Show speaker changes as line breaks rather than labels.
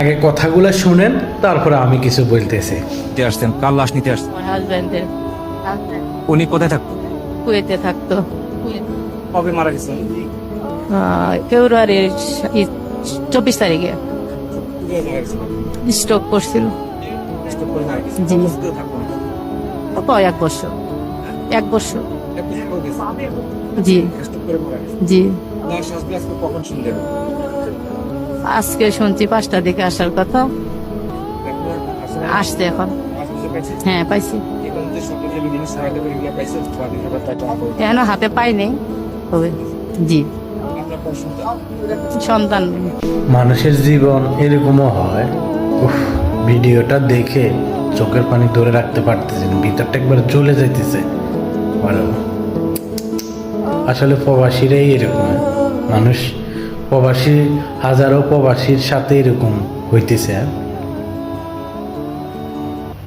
আগে কথাগুলো শুনেন, তারপরে আমি কিছু বলতেছি।
নিতে আসতেন, কাল লাশ নিতে আসতেন।
আমার হাজবেন্ডের
উনি কোথায় থাকতো?
কুয়েতে থাকতো।
কবে মারা গেছেন?
ফেব্রুয়ারির 24 তারিখে স্ট্রোক করছিল। জি। তো 1 বছর। 1 বছর। জি জি।
কখন শুনলেন?
আজকে শুনছি 5টার দিকে আসার কথা। আসছে এখন। হ্যাঁ, পাইছি। এখনো হাতে পাইনি, তবে জি সন্তান।
মানুষের জীবন এরকমও হয়। উফ, ভিডিওটা দেখে চোখের পানি ধরে রাখতে পারতেছেন, ভিতরটা একবার জ্বলে যাইতেছে। ভালো। আসলে প্রবাসীরাই এরকম মানুষ, প্রবাসী হাজারো প্রবাসীর সাথে এরকম হইতেছে।